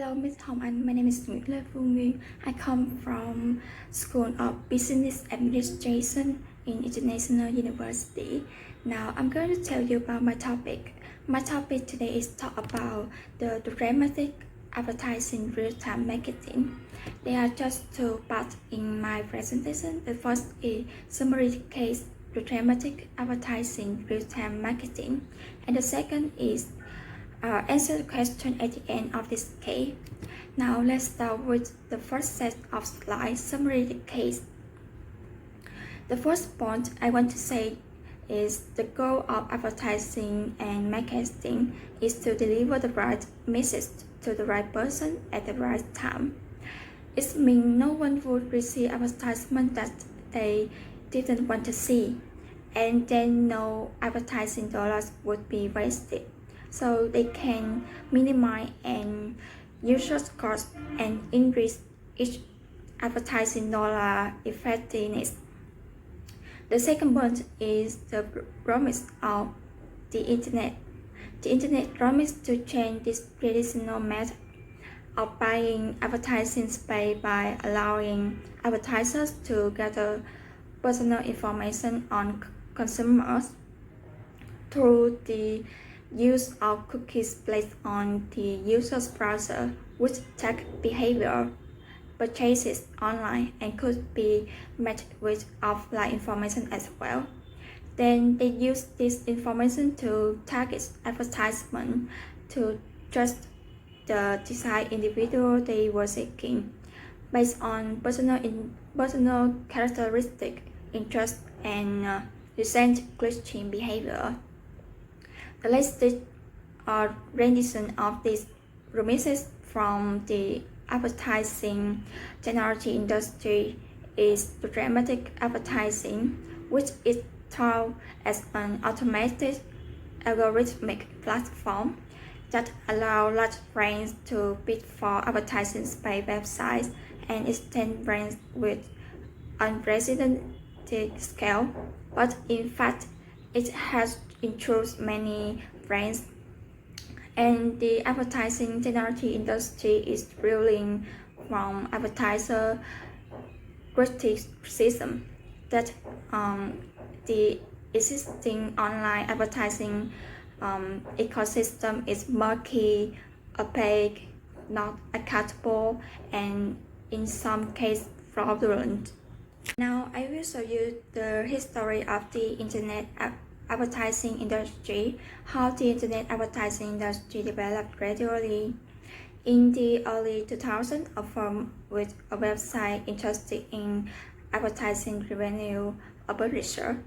Hello, Ms. Hong An. My name is Nguyên. I come from School of Business Administration in International University. Now, I'm going to tell you about my topic. My topic today is talk about the programmatic advertising real-time marketing. There are just two parts in my presentation. The first is summary case programmatic advertising real-time marketing, and the second is answer the question at the end of this case. Now let's start with the first set of slides, summary the case. The first point I want to say is the goal of advertising and marketing is to deliver the right message to the right person at the right time. It means no one would receive advertisement that they didn't want to see, and then no advertising dollars would be wasted. So they can minimize and users' cost and increase each advertising dollar effectiveness. The second point is the promise of the internet. The internet promised to change this traditional method of buying advertising space by allowing advertisers to gather personal information on consumers through the use of cookies placed on the user's browser, which track behavior, purchases online, and could be matched with offline information as well. Then they use this information to target advertisement to just the desired individual they were seeking, based on personal characteristic, interest, and recent glitching behavior. The latest rendition of these promises from the advertising technology industry is programmatic advertising, which is thought as an automated algorithmic platform that allows large brands to bid for advertising space websites and extend brands with unprecedented scale. But in fact, it has introduced many brands, and the advertising technology industry is reeling from advertiser criticism that the existing online advertising ecosystem is murky, opaque, not accountable, and in some cases fraudulent. Now I will show you the history of the internet advertising industry, how the internet advertising industry developed gradually. In the early 2000s, a firm with a website interested in advertising revenue, a publisher,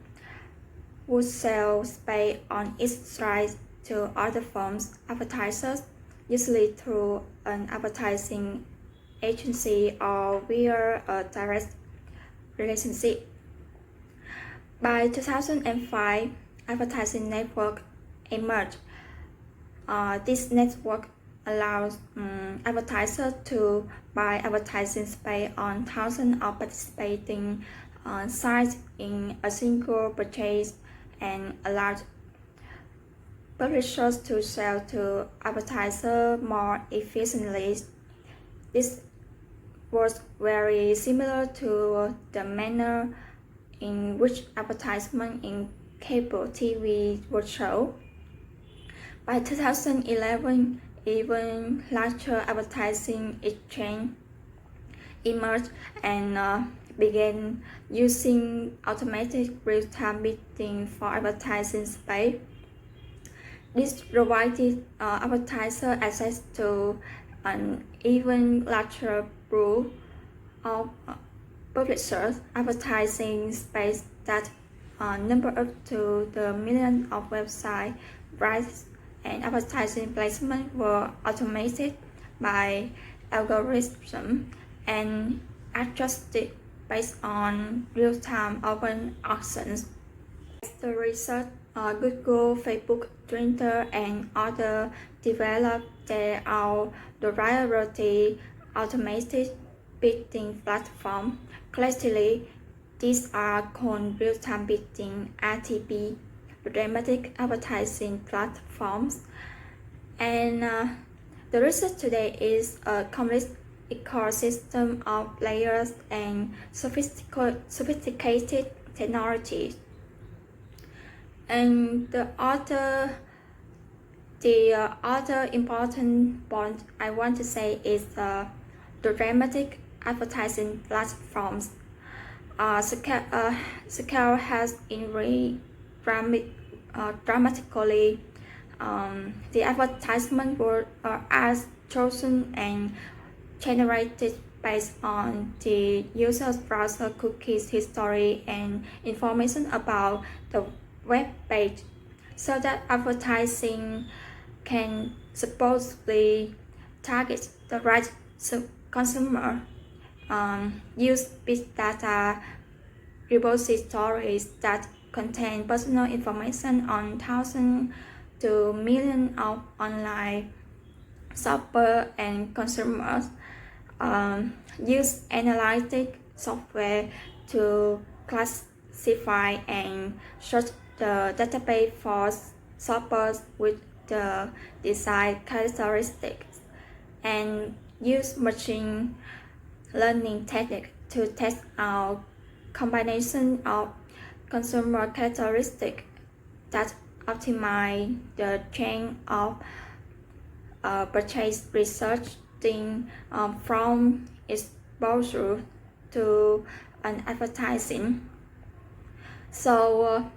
would sell space on its site to other firms' advertisers, usually through an advertising agency or via a direct relationship. By 2005, advertising network emerged. This network allows advertisers to buy advertising space on thousands of participating sites in a single purchase and allows publishers to sell to advertisers more efficiently. This was very similar to the manner in which advertisement in cable TV was shown. By 2011, even larger advertising exchange emerged and began using automatic real-time bidding for advertising space. This provided advertisers access to an even larger pool of publishers advertising space that number up to the millions of website rights, and advertising placement were automated by algorithms and adjusted based on real-time open auctions. As the result, Google, Facebook, Twitter, and other developed their own variety automated bidding platform. Collectively, these are called real-time bidding (RTB) programmatic advertising platforms, and The research today is a complex ecosystem of layers and sophisticated technologies. And the other important point I want to say is the programmatic advertising platforms. Scale has increased dramatically. The advertisement are chosen and generated based on the user's browser cookies history and information about the web page, so that advertising can supposedly target the right consumer. Use big data repositories that contain personal information on thousands to millions of online shoppers and consumers. Use analytic software to classify and search the database for shoppers with the desired characteristics, and use machine learning techniques to test out combination of consumer characteristics that optimize the chain of purchase, resulting from exposure to an advertising. So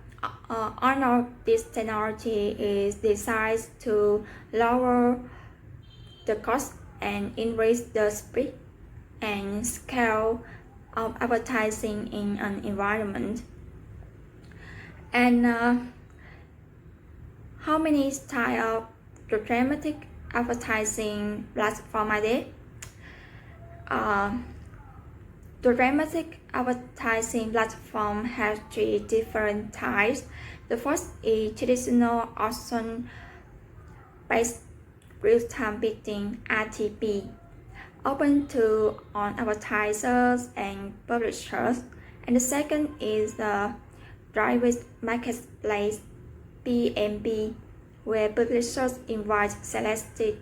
all of this technology is designed to lower the cost and increase the speed and scale of advertising in an environment. And how many types of programmatic advertising platform are there? Programmatic advertising platform has 3 different types. The first is traditional auction-based real-time bidding (RTB), open to all advertisers and publishers. And the second is the private marketplace (PMP), where publishers invite selected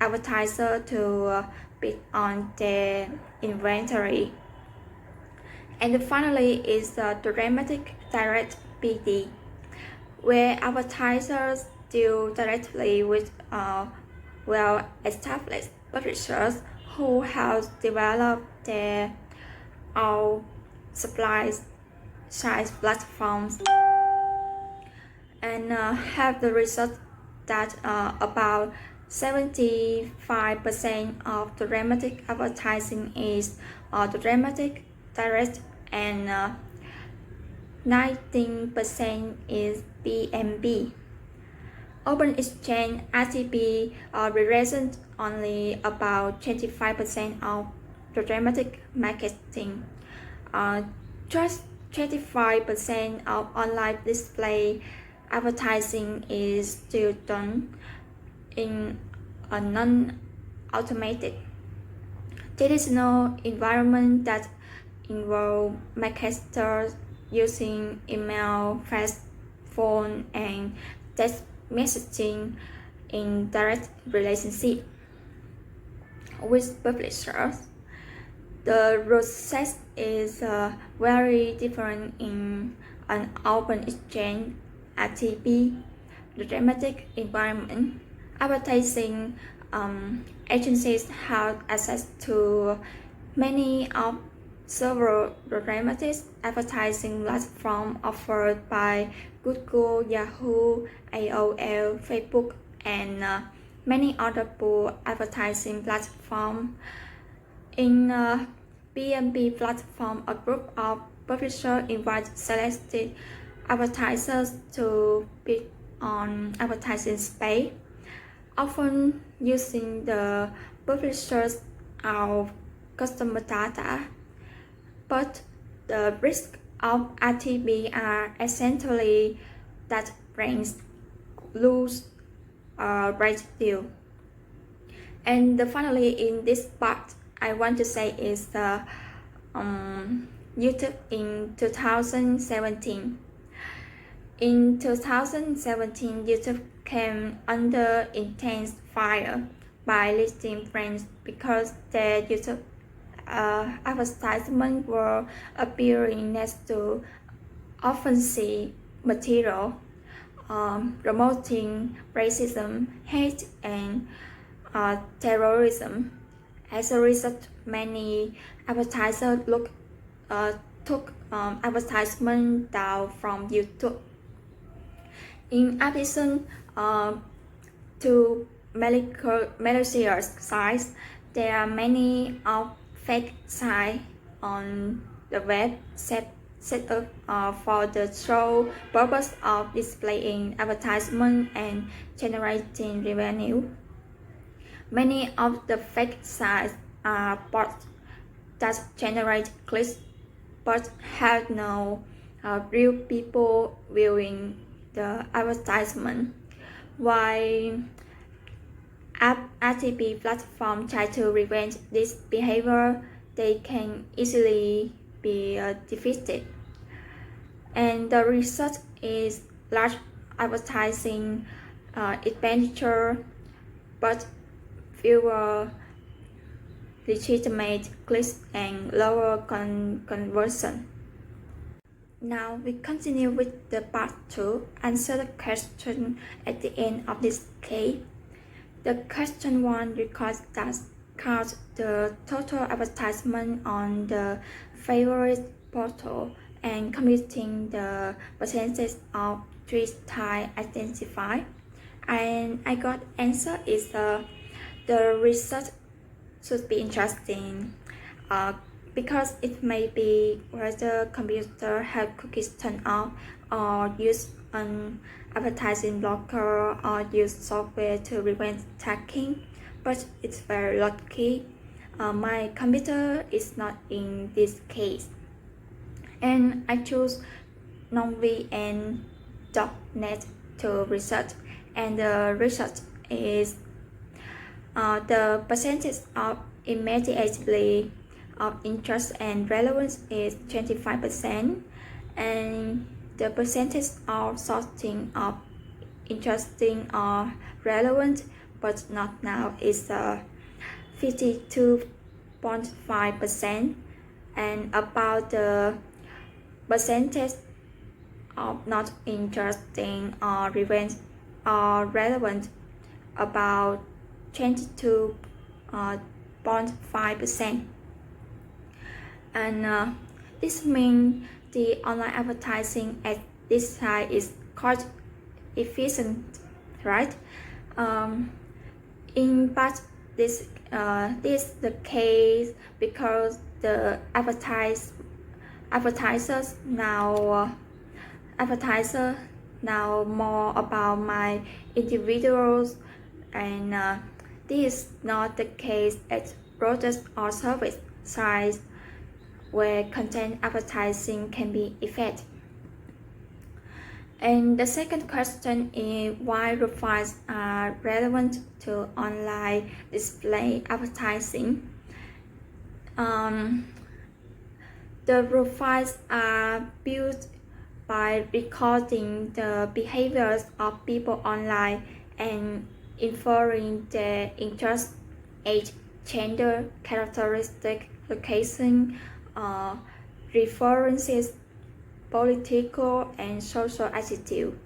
advertisers to bid on their inventory. And finally is the programmatic direct bidding, where advertisers deal directly with well-established publishers who have developed their own supply-side platforms, and have the result that about 75% of programmatic advertising is programmatic direct, and 19% is PMP. Open exchange (RTB) represents only about 25% of programmatic marketing. Just 25% of online display advertising is still done in a non-automated, traditional environment that involve marketers using email, fax, phone, and text messaging in direct relationship with publishers. The process is very different in an open exchange (RTB) programmatic environment. Advertising agencies have access to many of several programmatic advertising platforms offered by Google, Yahoo, AOL, Facebook, and many other pool advertising platforms. In PMP platform, a group of publishers invite selected advertisers to bid on advertising space, often using the publishers' of customer data. But the risks of RTB are essentially that brands lose a great deal. And finally, in this part, I want to say is the YouTube in 2017. In 2017, YouTube came under intense fire by listing brands because their user advertisements were appearing next to offensive material, promoting racism, hate, and terrorism. As a result, many advertisers took advertisement down from YouTube. In addition to malicious sites, there are many fake sites on the web set up for the sole purpose of displaying advertisement and generating revenue. Many of the fake sites are bots that generate clicks but have no real people viewing the advertisement. While RTP platforms try to prevent this behavior, they can easily be defeated. And the result is large advertising expenditure, but fewer legitimate clicks and lower conversion. Now we continue with the part 2, answer the question at the end of this case. The question 1 records that counts the total advertisement on the favorite portal and computing the percentage of three types identified. And I got answer is the result should be interesting because it may be whether computer have cookies turned off or use an advertising blocker or use software to prevent tracking, but it's very lucky. My computer is not in this case. And I choose nonvn.net to research, and the result is the percentage of immediately of interest and relevance is 25%, and the percentage of sorting of interesting or relevant but not now is 52.5%, and about the percentage of not interesting or relevant about 22.5%. And this means the online advertising at this site is quite efficient, right? In part, this is the case because the advertisers now more about my individuals, and this is not the case at products or service sites where content advertising can be effective. And the second question is why profiles are relevant to online display advertising. The profiles are built by recording the behaviors of people online and inferring their interest, age, gender, characteristic, location, references, political and social attitude.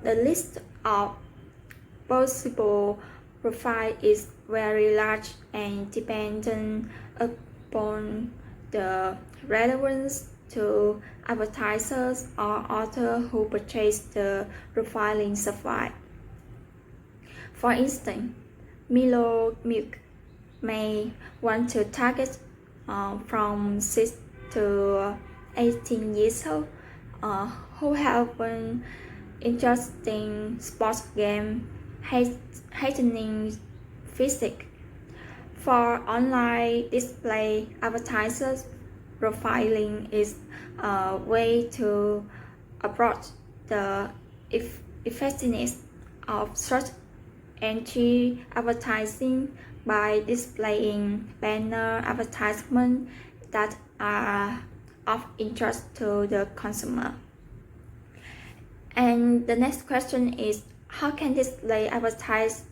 The list of possible profiles is very large and dependent upon the relevance to advertisers or authors who purchase the profiling software. For instance, Milo Milk may want to target from 6 to 18 years old who have an interesting sports game, heightening physique. For online display advertisers, profiling is a way to approach the effectiveness of search engine advertising by displaying banner advertisements that are of interest to the consumer. And the next question is, how can display advertise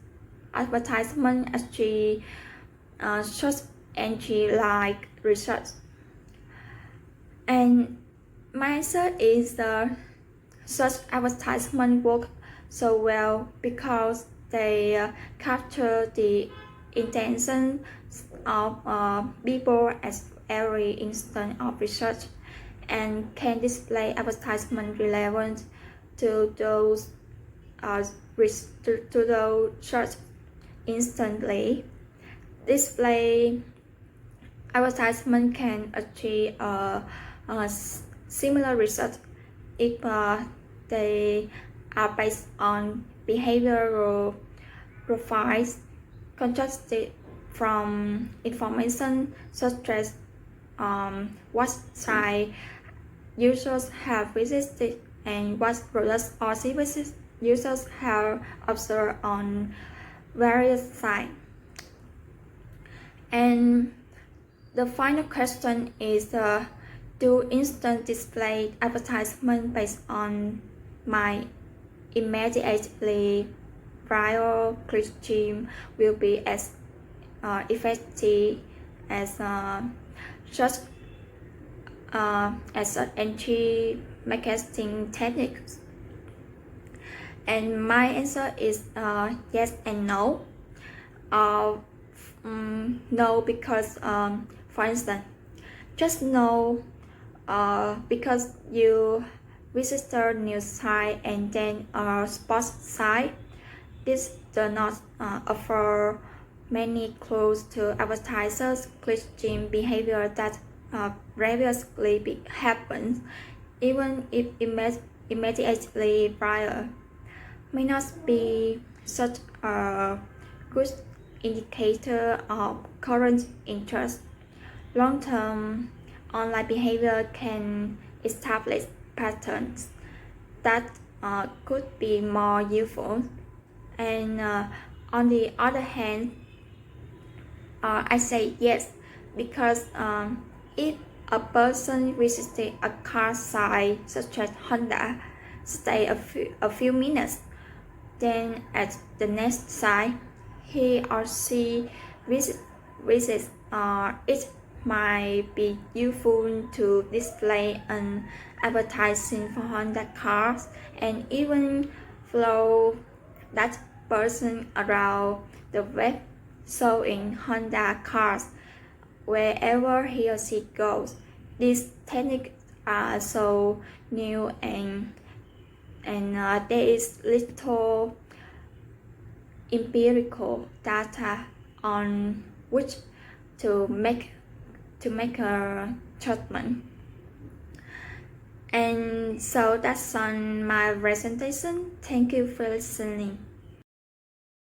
advertisement actually search engine like research? And my answer is the search advertisement work so well because they capture the intention of people at every instant of research and can display advertisement relevant to those search instantly. Display advertisement can achieve similar results if they are based on behavioral profiles constructed from information such as what site users have visited and what products or services users have observed on various sites. And the final question is, do instant display advertisement based on my immediately viral click stream will be as effective as such as an entry marketing techniques? And my answer is yes and no. No, because for instance, just no because you visit a news site and then a sports site. This does not offer many clues to advertisers' click-stream behavior that previously happens, even if immediately viral. May not be such a good indicator of current interest. Long-term online behavior can establish patterns that could be more useful. And on the other hand, I say yes because if a person visited a car site such as Honda, stay a few minutes, then at the next site he or she visits, it might be useful to display an advertising for Honda cars and even follow that person around the web showing Honda cars wherever he or she goes. These techniques are so new and there is little empirical data on which to make a judgment. And so that's on my presentation. Thank you for listening.